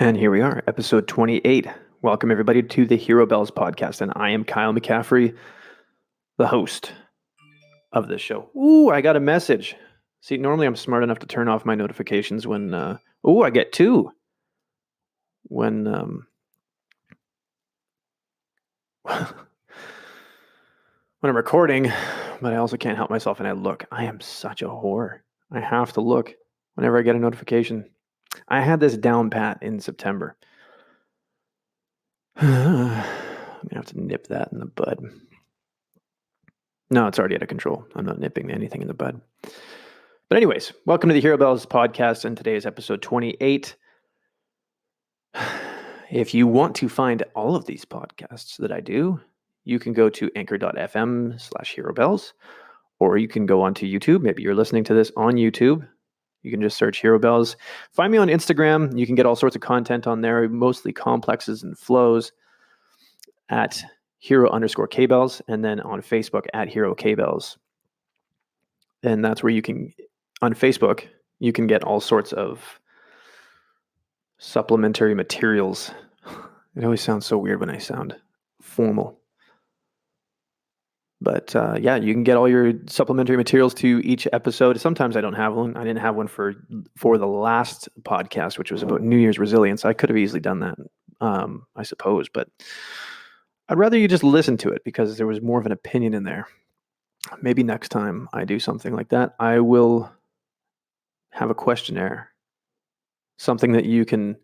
And here we are, episode 28. Welcome, everybody, to the Hero Bells podcast. And I am Kyle McCaffrey, the host of this show. Ooh, I got a message. See, normally I'm smart enough to turn off my notifications when, I get two. When, when I'm recording, but I also can't help myself and I look. I am such a whore. I have to look whenever I get a notification. I had this down pat in September. I'm going to have to nip that in the bud. No, it's already out of control. I'm not nipping anything in the bud. But anyways, welcome to the Hero Bells podcast, and today is episode 28. If you want to find all of these podcasts that I do, you can go to anchor.fm/HeroBells, or you can go onto YouTube. Maybe you're listening to this on YouTube. You can just search Hero Bells. Find me on Instagram. You can get all sorts of content on there, mostly complexes and flows at Hero_K-Bells, and then on Facebook at Hero K-Bells. And that's where you can, on Facebook, you can get all sorts of supplementary materials. It always sounds so weird when I sound formal. But yeah, you can get all your supplementary materials to each episode. Sometimes I don't have one. I didn't have one for the last podcast, which was about New Year's resilience. I could have easily done that, I suppose. But I'd rather you just listen to it because there was more of an opinion in there. Maybe next time I do something like that, I will have a questionnaire, something that you can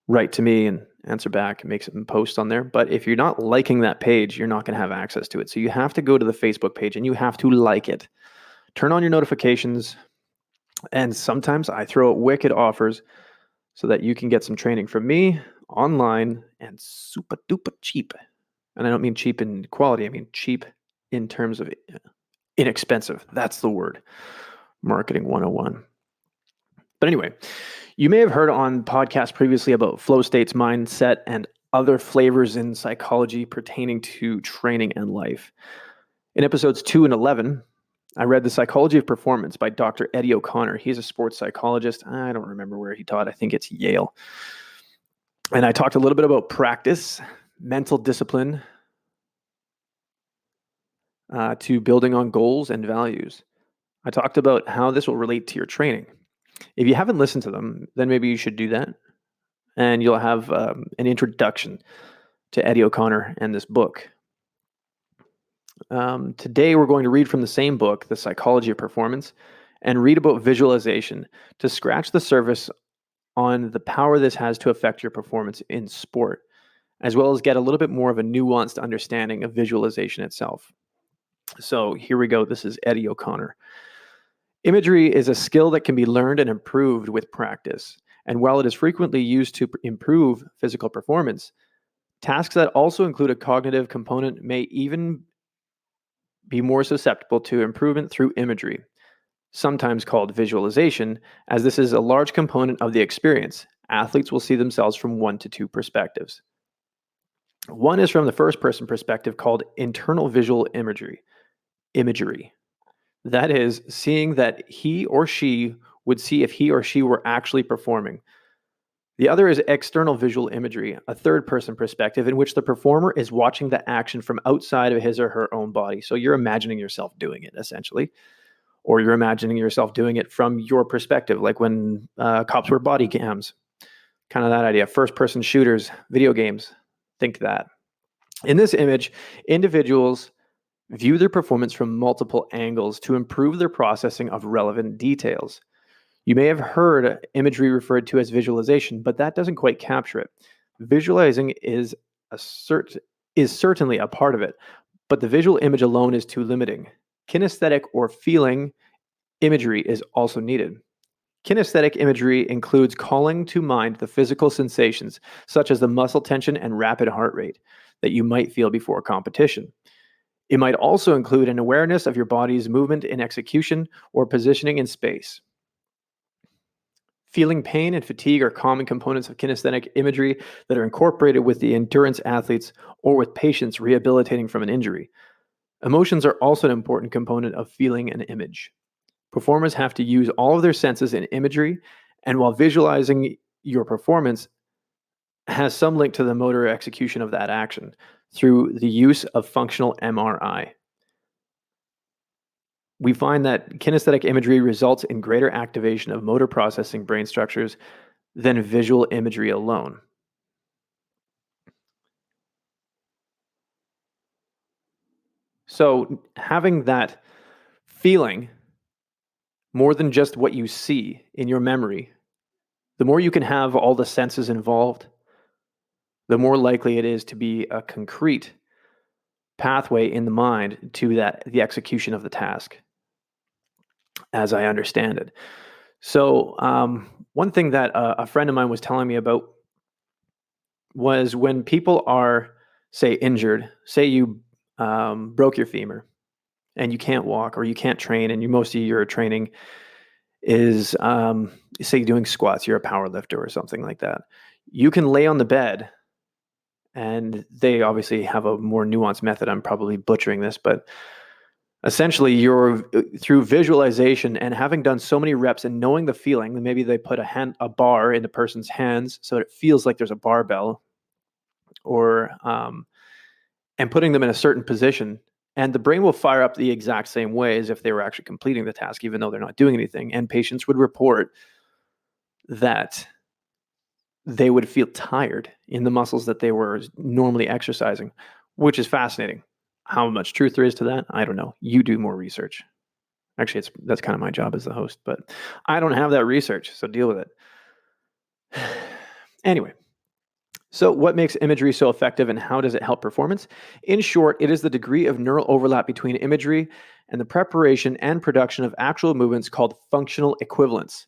write to me and answer back and make some posts on there. But if you're not liking that page, you're not going to have access to it. So you have to go to the Facebook page and you have to like it. Turn on your notifications. And sometimes I throw out wicked offers so that you can get some training from me online and super duper cheap. And I don't mean cheap in quality. I mean cheap in terms of inexpensive. That's the word. Marketing 101. But anyway, you may have heard on podcasts previously about flow states, mindset, and other flavors in psychology pertaining to training and life. In episodes 2 and 11, I read The Psychology of Performance by Dr. Eddie O'Connor. He's a sports psychologist. I don't remember where he taught. I think it's Yale. And I talked a little bit about practice, mental discipline, to building on goals and values. I talked about how this will relate to your training. If you haven't listened to them, then maybe you should do that. And you'll have an introduction to Eddie O'Connor and this book. Today, we're going to read from the same book, The Psychology of Performance, and read about visualization to scratch the surface on the power this has to affect your performance in sport, as well as get a little bit more of a nuanced understanding of visualization itself. So here we go. This is Eddie O'Connor. Imagery is a skill that can be learned and improved with practice. And while it is frequently used to improve physical performance, tasks that also include a cognitive component may even be more susceptible to improvement through imagery, sometimes called visualization, as this is a large component of the experience. Athletes will see themselves from 1 to 2 perspectives. One is from the first-person perspective called internal visual imagery. That is, seeing that he or she would see if he or she were actually performing. The other is external visual imagery, a third-person perspective in which the performer is watching the action from outside of his or her own body. So you're imagining yourself doing it, essentially. Or you're imagining yourself doing it from your perspective, like when cops wear body cams. Kind of that idea. First-person shooters, video games. Think that. In this image, individuals view their performance from multiple angles to improve their processing of relevant details. You may have heard imagery referred to as visualization, but that doesn't quite capture it. Visualizing is certainly a part of it, but the visual image alone is too limiting. Kinesthetic or feeling imagery is also needed. Kinesthetic imagery includes calling to mind the physical sensations, such as the muscle tension and rapid heart rate, that you might feel before competition. It might also include an awareness of your body's movement in execution or positioning in space. Feeling pain and fatigue are common components of kinesthetic imagery that are incorporated with the endurance athletes or with patients rehabilitating from an injury. Emotions are also an important component of feeling an image. Performers have to use all of their senses in imagery, and while visualizing your performance, has some link to the motor execution of that action through the use of functional MRI. We find that kinesthetic imagery results in greater activation of motor processing brain structures than visual imagery alone. So, having that feeling more than just what you see in your memory, the more you can have all the senses involved, the more likely it is to be a concrete pathway in the mind to the execution of the task, as I understand it. So, one thing that a friend of mine was telling me about was when people are, say, injured, say you broke your femur and you can't walk or you can't train, and most of your training is, say, doing squats, you're a power lifter or something like that. You can lay on the bed, and they obviously have a more nuanced method. I'm probably butchering this, but essentially, you're through visualization and having done so many reps and knowing the feeling, maybe they put a bar in the person's hands so that it feels like there's a barbell, or and putting them in a certain position, and the brain will fire up the exact same way as if they were actually completing the task, even though they're not doing anything. And patients would report that they would feel tired in the muscles that they were normally exercising, which is fascinating. How much truth there is to that, I don't know. You do more research. Actually, that's kind of my job as the host, but I don't have that research, so deal with it. Anyway, so what makes imagery so effective and how does it help performance? In short, it is the degree of neural overlap between imagery and the preparation and production of actual movements called functional equivalence.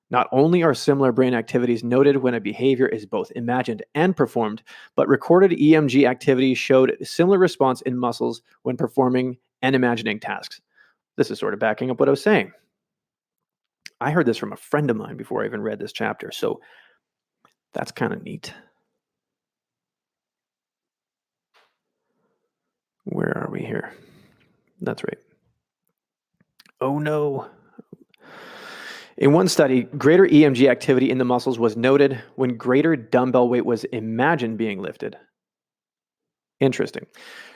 Not only are similar brain activities noted when a behavior is both imagined and performed, but recorded EMG activity showed similar response in muscles when performing and imagining tasks. This is sort of backing up what I was saying. I heard this from a friend of mine before I even read this chapter, so that's kind of neat. Where are we here? That's right. Oh no. In one study, greater EMG activity in the muscles was noted when greater dumbbell weight was imagined being lifted. Interesting.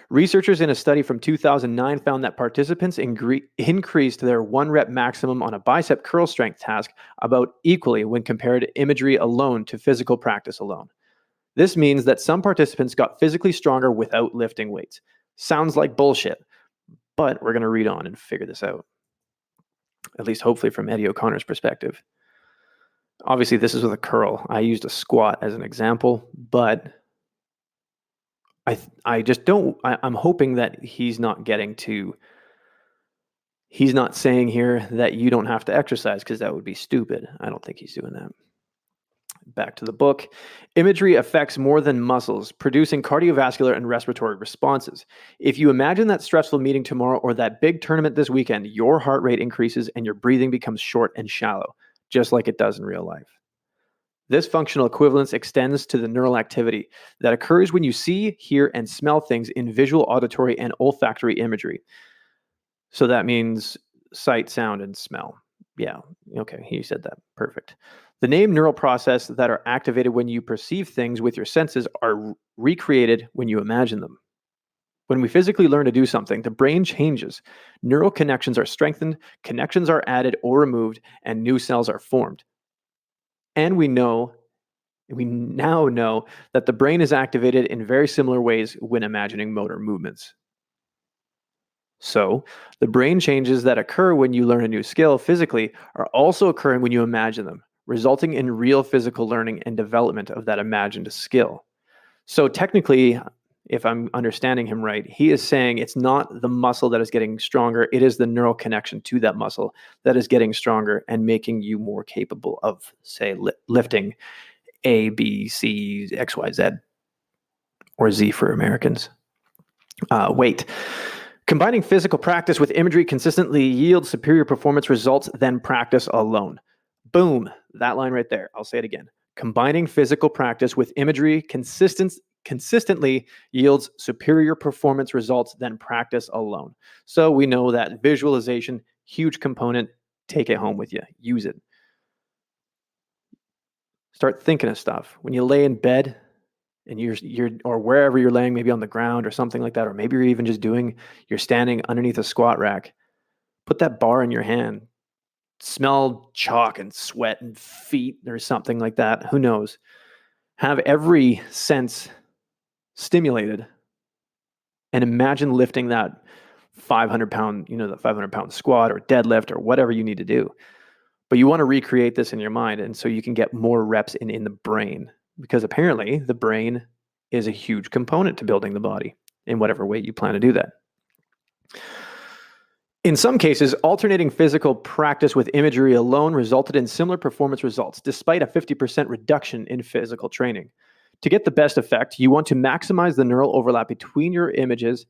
Researchers in a study from 2009 found that participants increased their 1 rep maximum on a bicep curl strength task about equally when compared to imagery alone to physical practice alone. This means that some participants got physically stronger without lifting weights. Sounds like bullshit, but we're going to read on and figure this out. At least hopefully from Eddie O'Connor's perspective. Obviously, this is with a curl. I used a squat as an example, but I just don't. I'm hoping that he's not saying here that you don't have to exercise, because that would be stupid. I don't think he's doing that. Back to the book. Imagery affects more than muscles, producing cardiovascular and respiratory responses. If you imagine that stressful meeting tomorrow or that big tournament this weekend, your heart rate increases and your breathing becomes short and shallow, just like it does in real life. This functional equivalence extends to the neural activity that occurs when you see, hear, and smell things in visual, auditory, and olfactory imagery. So that means sight, sound, and smell. Yeah, okay, he said that. Perfect. The name neural process that are activated when you perceive things with your senses are recreated when you imagine them. When we physically learn to do something, the brain changes. Neural connections are strengthened, connections are added or removed, and new cells are formed. And we now know that the brain is activated in very similar ways when imagining motor movements. So, the brain changes that occur when you learn a new skill physically are also occurring when you imagine them, resulting in real physical learning and development of that imagined skill. So technically, if I'm understanding him right, he is saying it's not the muscle that is getting stronger, it is the neural connection to that muscle that is getting stronger and making you more capable of, say, lifting A, B, C, X, Y, Z, or Z for Americans. Weight. Combining physical practice with imagery consistently yields superior performance results than practice alone. Boom, that line right there. I'll say it again. Combining physical practice with imagery consistently yields superior performance results than practice alone. So we know that visualization, huge component. Take it home with you. Use it. Start thinking of stuff. When you lay in bed, and you're or wherever you're laying, maybe on the ground or something like that, or maybe you're even just you're standing underneath a squat rack, put that bar in your hand, smell chalk and sweat and feet or something like that. Who knows? Have every sense stimulated and imagine lifting that 500-pound, the 500-pound squat or deadlift or whatever you need to do. But you want to recreate this in your mind, and so you can get more reps in the brain, because apparently the brain is a huge component to building the body in whatever way you plan to do that. In some cases, alternating physical practice with imagery alone resulted in similar performance results, despite a 50% reduction in physical training. To get the best effect, you want to maximize the neural overlap between your images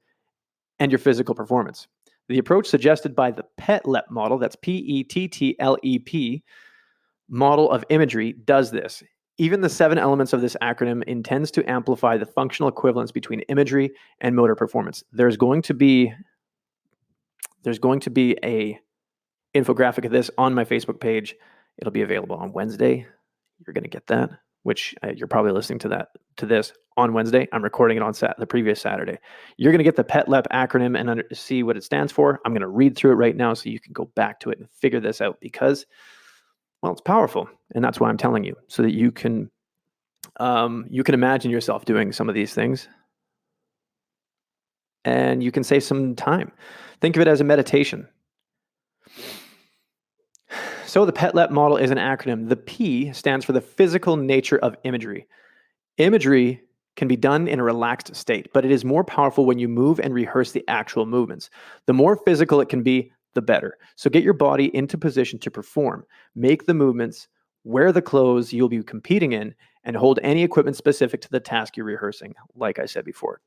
and your physical performance. The approach suggested by the PETLEP model, that's PETTLEP, model of imagery, does this. Even the 7 elements of this acronym intends to amplify the functional equivalence between imagery and motor performance. There's going to be a infographic of this on my Facebook page. It'll be available on Wednesday. You're going to get that, which you're probably listening to this on Wednesday. I'm recording it on the previous Saturday. You're going to get the PETLEP acronym and see what it stands for. I'm going to read through it right now so you can go back to it and figure this out, because, well, it's powerful, and that's why I'm telling you, so that you can imagine yourself doing some of these things, and you can save some time. Think of it as a meditation. So the PETLEP model is an acronym. The P stands for the physical nature of imagery. Imagery can be done in a relaxed state, but it is more powerful when you move and rehearse the actual movements. The more physical it can be, the better. So get your body into position to perform. Make the movements, wear the clothes you'll be competing in, and hold any equipment specific to the task you're rehearsing. Like I said before,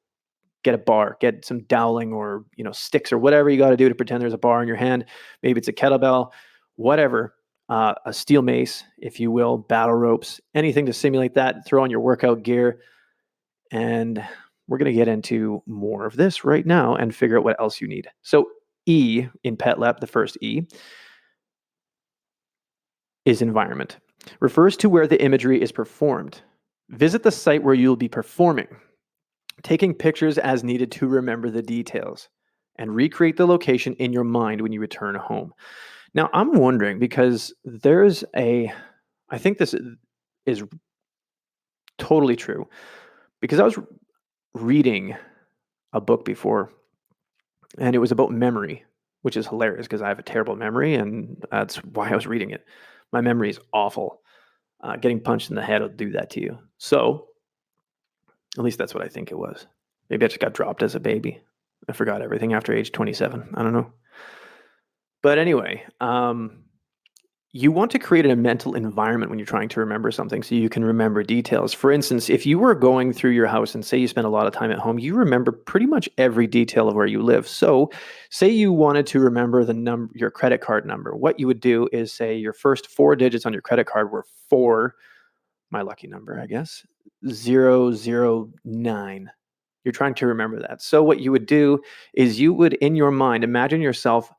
get a bar, get some doweling or sticks or whatever you got to do to pretend there's a bar in your hand. Maybe it's a kettlebell, whatever, a steel mace, if you will, battle ropes, anything to simulate that. Throw on your workout gear. And we're going to get into more of this right now and figure out what else you need. So E in PETLEP, the first E, is environment. Refers to where the imagery is performed. Visit the site where you'll be performing, taking pictures as needed to remember the details, and recreate the location in your mind when you return home. Now, I'm wondering, because I think this is totally true, because I was reading a book before, and it was about memory, which is hilarious because I have a terrible memory, and that's why I was reading it. My memory is awful. Getting punched in the head will do that to you. So, at least that's what I think it was. Maybe I just got dropped as a baby. I forgot everything after age 27. I don't know. But anyway, you want to create a mental environment when you're trying to remember something so you can remember details. For instance, if you were going through your house and say you spent a lot of time at home, you remember pretty much every detail of where you live. So say you wanted to remember your credit card number. What you would do is say your first 4 digits on your credit card were 4, my lucky number, I guess, 009. You're trying to remember that. So what you would do is you would, in your mind, imagine yourself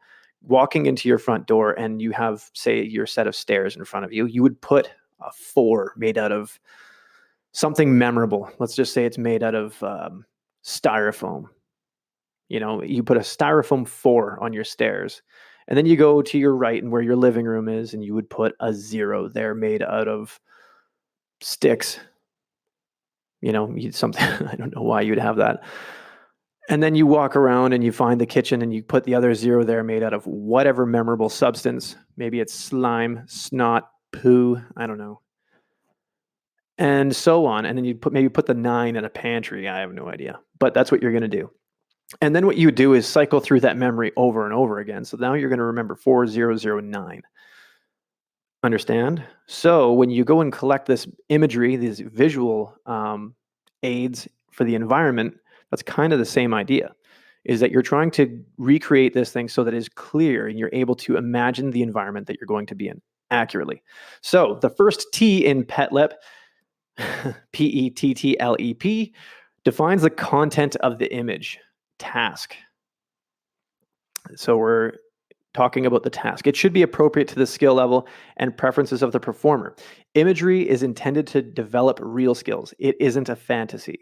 walking into your front door, and you have, say, your set of stairs in front of you. You would put a 4 made out of something memorable. Let's just say it's made out of styrofoam. You put a styrofoam 4 on your stairs, and then you go to your right and where your living room is, and you would put a 0 there made out of sticks. Something, I don't know why you'd have that. And then you walk around and you find the kitchen and you put the other 0 there made out of whatever memorable substance. Maybe it's slime, snot, poo, I don't know. And so on. And then you maybe put the 9 in a pantry. I have no idea. But that's what you're going to do. And then what you do is cycle through that memory over and over again. So now you're going to remember 4009. Understand? So when you go and collect this imagery, these visual aids for the environment, that's kind of the same idea, is that you're trying to recreate this thing so that it is clear and you're able to imagine the environment that you're going to be in accurately. So the first T in PETLEP, PETTLEP, defines the content of the image, task. So we're talking about the task. It should be appropriate to the skill level and preferences of the performer. Imagery is intended to develop real skills. It isn't a fantasy.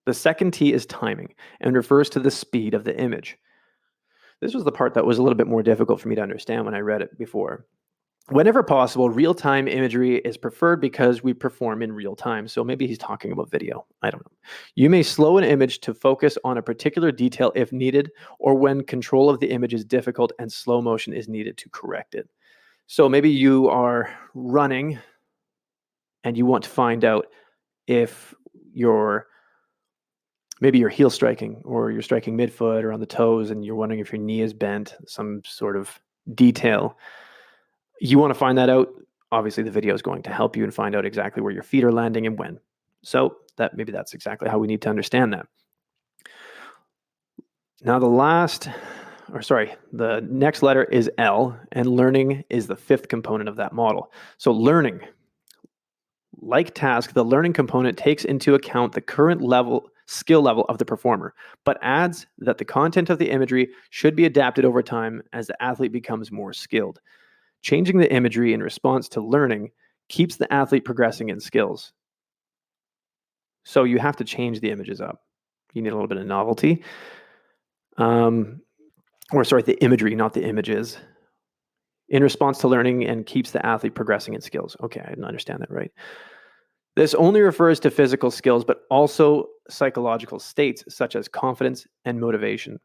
The second T is timing and refers to the speed of the image. This was the part that was a little bit more difficult for me to understand when I read it before. Whenever possible, real-time imagery is preferred because we perform in real time. So maybe he's talking about video. I don't know. You may slow an image to focus on a particular detail if needed, or when control of the image is difficult and slow motion is needed to correct it. So maybe you are running and you want to find out if maybe you're heel striking or you're striking midfoot or on the toes and you're wondering if your knee is bent, some sort of detail. You want to find that out. Obviously, the video is going to help you and find out exactly where your feet are landing and when. So maybe that's exactly how we need to understand that. Now the next letter is L, and learning is the fifth component of that model. So learning, like task, the learning component takes into account the current skill level of the performer, but adds that the content of the imagery should be adapted over time as the athlete becomes more skilled. Changing the imagery in response to learning keeps the athlete progressing in skills. So you have to change the images up. You need a little bit of novelty. The imagery, not the images. In response to learning and keeps the athlete progressing in skills. Okay, I didn't understand that right. This only refers to physical skills, but also psychological states such as confidence and motivation.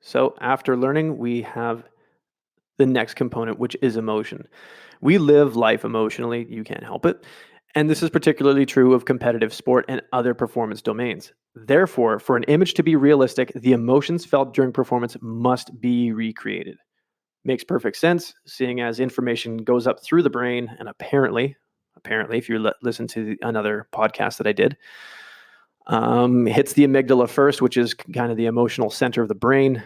So after learning, we have the next component, which is emotion. We live life emotionally. You can't help it. And this is particularly true of competitive sport and other performance domains. Therefore, for an image to be realistic, the emotions felt during performance must be recreated. Makes perfect sense, seeing as information goes up through the brain, and apparently, if you listen to another podcast that I did, hits the amygdala first, which is kind of the emotional center of the brain.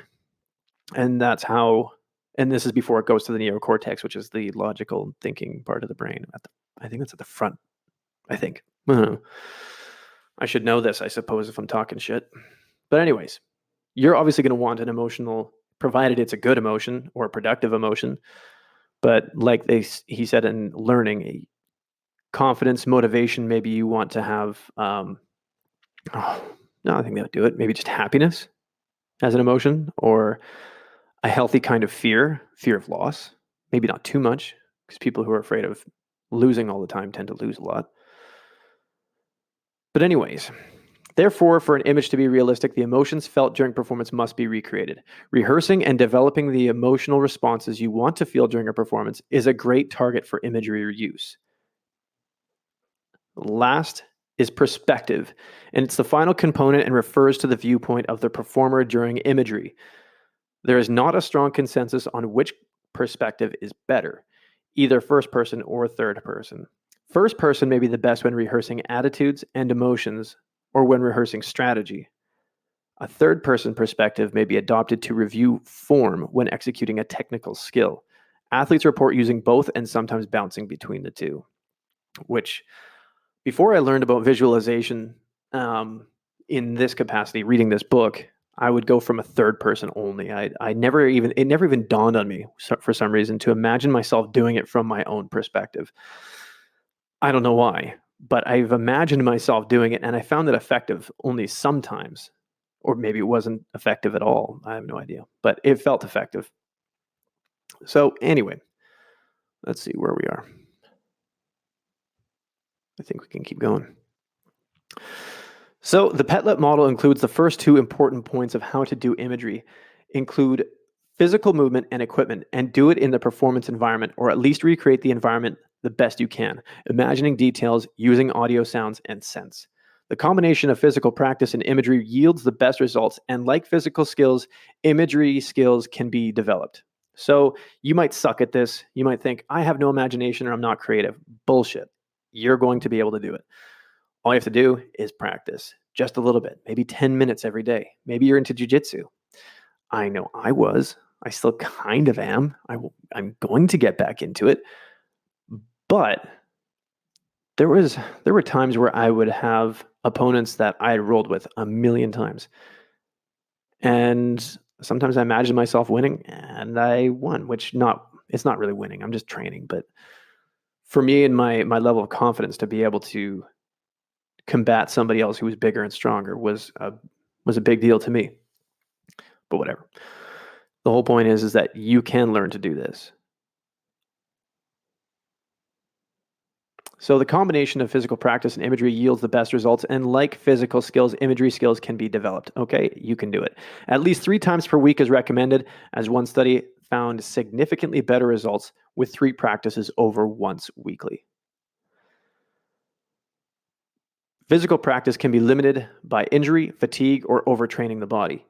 And that's how, and this is before it goes to the neocortex, which is the logical thinking part of the brain. I think that's at the front. I think. I should know this, I suppose, if I'm talking shit. But anyways, you're obviously going to want an emotional, provided it's a good emotion or a productive emotion. But like he said in learning, confidence, motivation, maybe you want to have, no, I think that would do it. Maybe just happiness as an emotion, or a healthy kind of fear of loss. Maybe not too much, because people who are afraid of losing all the time tend to lose a lot. But anyways, therefore, for an image to be realistic, the emotions felt during performance must be recreated. Rehearsing and developing the emotional responses you want to feel during a performance is a great target for imagery use. Last is perspective, and it's the final component and refers to the viewpoint of the performer during imagery. There is not a strong consensus on which perspective is better, either first person or third person. First person may be the best when rehearsing attitudes and emotions, or when rehearsing strategy. A third person perspective may be adopted to review form when executing a technical skill. Athletes report using both and sometimes bouncing between the two, which before I learned about visualization in this capacity, reading this book, I would go from a third person only. It never even dawned on me for some reason to imagine myself doing it from my own perspective. I don't know why, but I've imagined myself doing it, and I found it effective only sometimes, or maybe it wasn't effective at all. I have no idea, but it felt effective. So anyway, let's see where we are. I think we can keep going. So the Petlet model includes the first two important points of how to do imagery, include physical movement and equipment, and do it in the performance environment, or at least recreate the environment the best you can, imagining details, using audio, sounds, and scents. The combination of physical practice and imagery yields the best results, and like physical skills, imagery skills can be developed. So you might suck at this. You might think, I have no imagination or I'm not creative. Bullshit. You're going to be able to do it. All you have to do is practice just a little bit, maybe 10 minutes every day. Maybe you're into jujitsu. I know I was. I still kind of am. I'm going to get back into it. But There were times where I would have opponents that I had rolled with a million times. And sometimes I imagined myself winning and I won, which not it's not really winning. I'm just training. But for me and my level of confidence to be able to combat somebody else who was bigger and stronger was a big deal to me. But whatever. The whole point is that you can learn to do this. So the combination of physical practice and imagery yields the best results. And like physical skills, imagery skills can be developed. Okay, you can do it. At least 3 times per week is recommended, as one study found significantly better results with 3 practices over once weekly. Physical practice can be limited by injury, fatigue, or overtraining the body.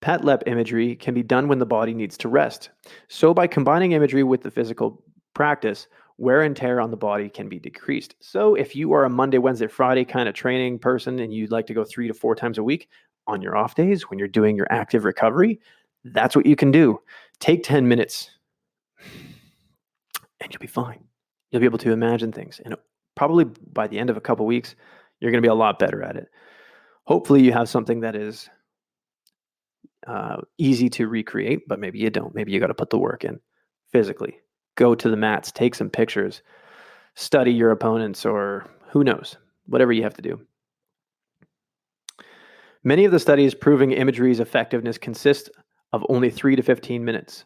Pet-lep imagery can be done when the body needs to rest. So by combining imagery with the physical practice, wear and tear on the body can be decreased. So if you are a Monday, Wednesday, Friday kind of training person and you'd like to go 3 to 4 times a week on your off days when you're doing your active recovery, that's what you can do. Take 10 minutes and you'll be fine. You'll be able to imagine things. And probably by the end of a couple weeks, you're going to be a lot better at it. Hopefully you have something that is easy to recreate, but maybe you don't. Maybe you got to put the work in physically. Go to the mats, take some pictures, study your opponents, or who knows, whatever you have to do. Many of the studies proving imagery's effectiveness consist of only 3 to 15 minutes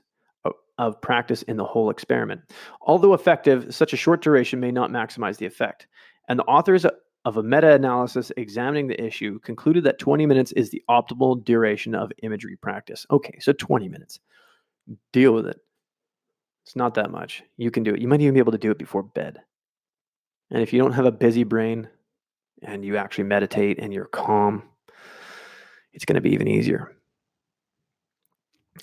of practice in the whole experiment. Although effective, such a short duration may not maximize the effect. And the authors of a meta-analysis examining the issue concluded that 20 minutes is the optimal duration of imagery practice. Okay, so 20 minutes. Deal with it. It's not that much. You can do it. You might even be able to do it before bed. And if you don't have a busy brain and you actually meditate and you're calm, it's going to be even easier.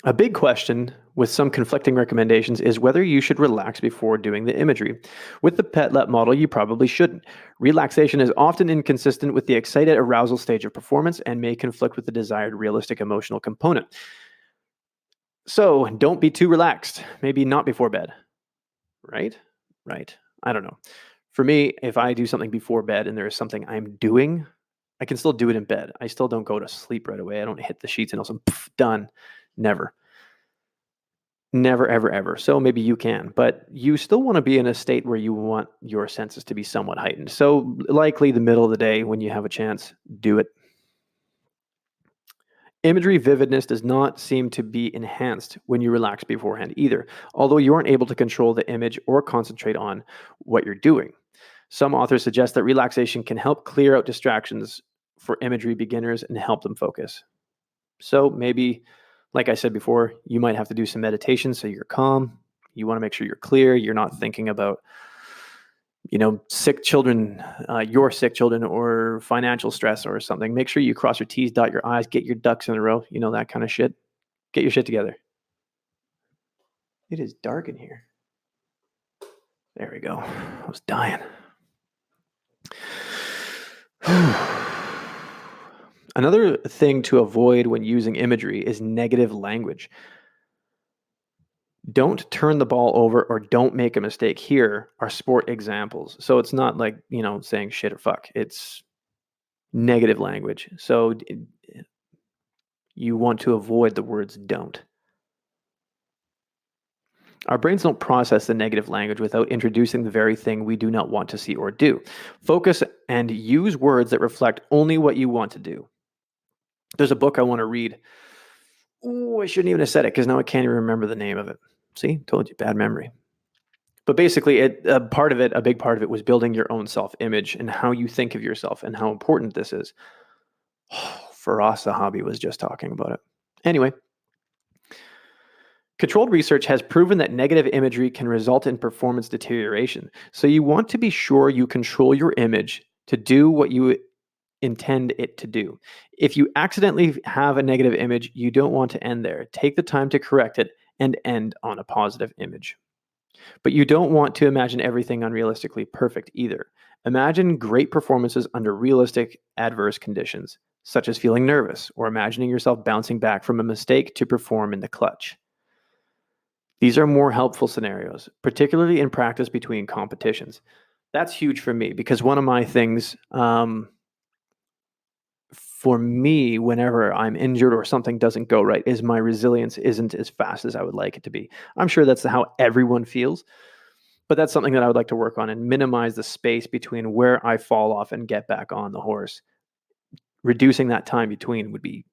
A big question with some conflicting recommendations is whether you should relax before doing the imagery. With the pet-lep model, you probably shouldn't. Relaxation is often inconsistent with the excited arousal stage of performance and may conflict with the desired realistic emotional component. So don't be too relaxed. Maybe not before bed. Right? Right. I don't know. For me, if I do something before bed and there is something I'm doing, I can still do it in bed. I still don't go to sleep right away. I don't hit the sheets and also done. Never. Never, ever, ever. So maybe you can, but you still want to be in a state where you want your senses to be somewhat heightened. So likely the middle of the day when you have a chance, do it. Imagery vividness does not seem to be enhanced when you relax beforehand either, although you aren't able to control the image or concentrate on what you're doing. Some authors suggest that relaxation can help clear out distractions for imagery beginners and help them focus. So maybe, like I said before, you might have to do some meditation so you're calm. You want to make sure you're clear. You're not thinking about, sick children, your sick children, or financial stress or something. Make sure you cross your T's, dot your I's, get your ducks in a row. That kind of shit. Get your shit together. It is dark in here. There we go. I was dying. Another thing to avoid when using imagery is negative language. Don't turn the ball over or don't make a mistake here are sport examples. So it's not like, saying shit or fuck. It's negative language. So you want to avoid the words don't. Our brains don't process the negative language without introducing the very thing we do not want to see or do. Focus and use words that reflect only what you want to do. There's a book I want to read. Oh, I shouldn't even have said it because now I can't even remember the name of it. See, told you, bad memory. But basically, a big part of it was building your own self-image and how you think of yourself and how important this is. Faraz Sahabi was just talking about it. Anyway, controlled research has proven that negative imagery can result in performance deterioration. So you want to be sure you control your image to do what you intend it to do. If you accidentally have a negative image, you don't want to end there. Take the time to correct it and end on a positive image. But you don't want to imagine everything unrealistically perfect either. Imagine great performances under realistic adverse conditions, such as feeling nervous or imagining yourself bouncing back from a mistake to perform in the clutch. These are more helpful scenarios, particularly in practice between competitions. That's huge for me because one of my things, for me, whenever I'm injured or something doesn't go right, is my resilience isn't as fast as I would like it to be. I'm sure that's how everyone feels, but that's something that I would like to work on and minimize the space between where I fall off and get back on the horse. Reducing that time between would be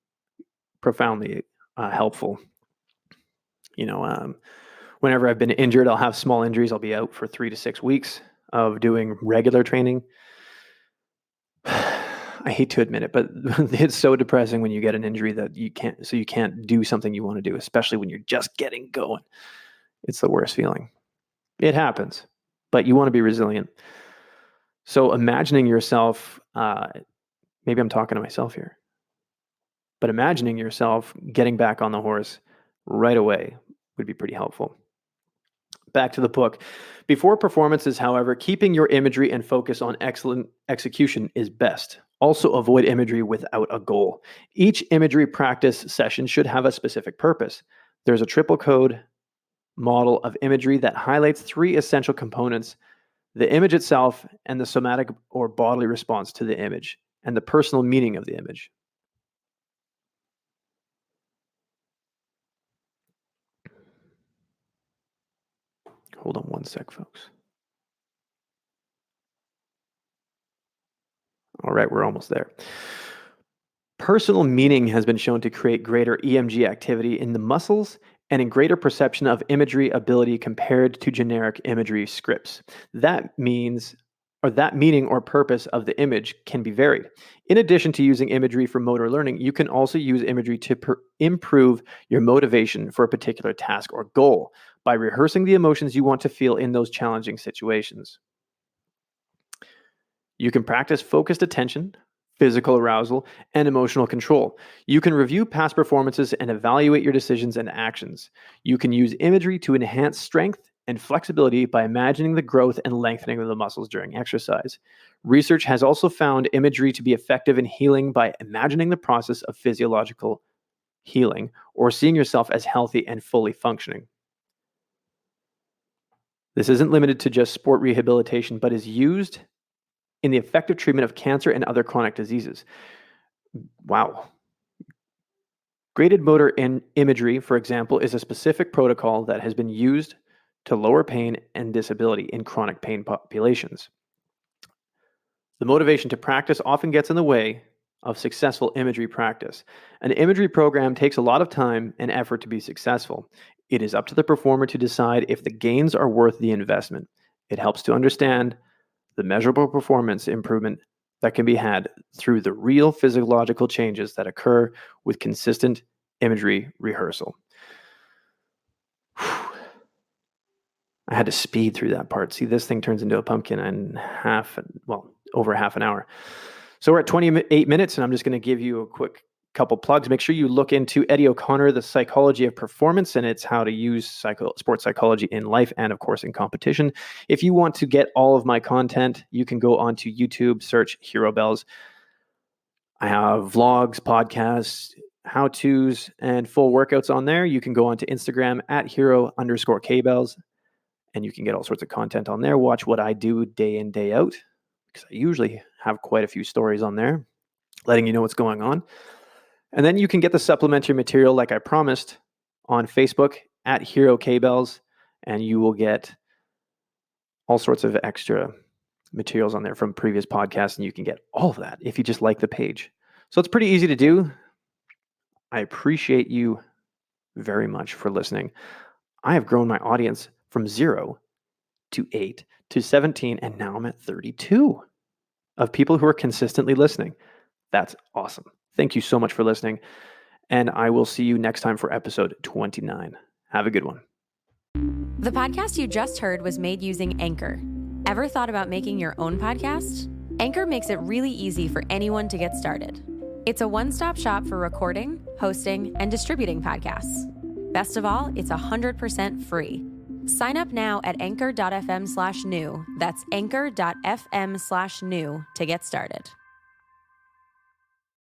profoundly helpful. Whenever I've been injured, I'll have small injuries. I'll be out for 3 to 6 weeks of doing regular training. I hate to admit it, but it's so depressing when you get an injury that you can't do something you want to do, especially when you're just getting going. It's the worst feeling. It happens, but you want to be resilient. So imagining yourself, maybe I'm talking to myself here, but imagining yourself getting back on the horse right away would be pretty helpful. Back to the book. Before performances, however, keeping your imagery and focus on excellent execution is best. Also, avoid imagery without a goal. Each imagery practice session should have a specific purpose. There's a triple code model of imagery that highlights 3 essential components: the image itself and the somatic or bodily response to the image, and the personal meaning of the image. Hold on one sec, folks. All right, we're almost there. Personal meaning has been shown to create greater EMG activity in the muscles and in greater perception of imagery ability compared to generic imagery scripts. That meaning or purpose of the image can be varied. In addition to using imagery for motor learning, you can also use imagery to improve your motivation for a particular task or goal by rehearsing the emotions you want to feel in those challenging situations. You can practice focused attention, physical arousal, and emotional control. You can review past performances and evaluate your decisions and actions. You can use imagery to enhance strength and flexibility by imagining the growth and lengthening of the muscles during exercise. Research has also found imagery to be effective in healing by imagining the process of physiological healing or seeing yourself as healthy and fully functioning. This isn't limited to just sport rehabilitation, but is used in the effective treatment of cancer and other chronic diseases. Wow. Graded motor imagery, for example, is a specific protocol that has been used to lower pain and disability in chronic pain populations. The motivation to practice often gets in the way of successful imagery practice. An imagery program takes a lot of time and effort to be successful. It is up to the performer to decide if the gains are worth the investment. It helps to understand the measurable performance improvement that can be had through the real physiological changes that occur with consistent imagery rehearsal. I had to speed through that part. See, this thing turns into a pumpkin in over half an hour. So we're at 28 minutes, and I'm just going to give you a quick couple plugs. Make sure you look into Eddie O'Connor, The Psychology of Performance, and it's how to use sports psychology in life and, of course, in competition. If you want to get all of my content, you can go onto YouTube, search Hero Bells. I have vlogs, podcasts, how-tos, and full workouts on there. You can go onto Instagram at hero_K-Bells, and you can get all sorts of content on there. Watch what I do day in, day out, because I usually have quite a few stories on there, letting you know what's going on. And then you can get the supplementary material like I promised on Facebook at Hero K-Bells, and you will get all sorts of extra materials on there from previous podcasts, and you can get all of that if you just like the page. So it's pretty easy to do. I appreciate you very much for listening. I have grown my audience from 0 to 8 to 17, and now I'm at 32 of people who are consistently listening. That's awesome. Thank you so much for listening, and I will see you next time for episode 29. Have a good one. The podcast you just heard was made using Anchor. Ever thought about making your own podcast? Anchor makes it really easy for anyone to get started. It's a one-stop shop for recording, hosting, and distributing podcasts. Best of all, it's 100% free. Sign up now at anchor.fm/new. That's anchor.fm/new to get started.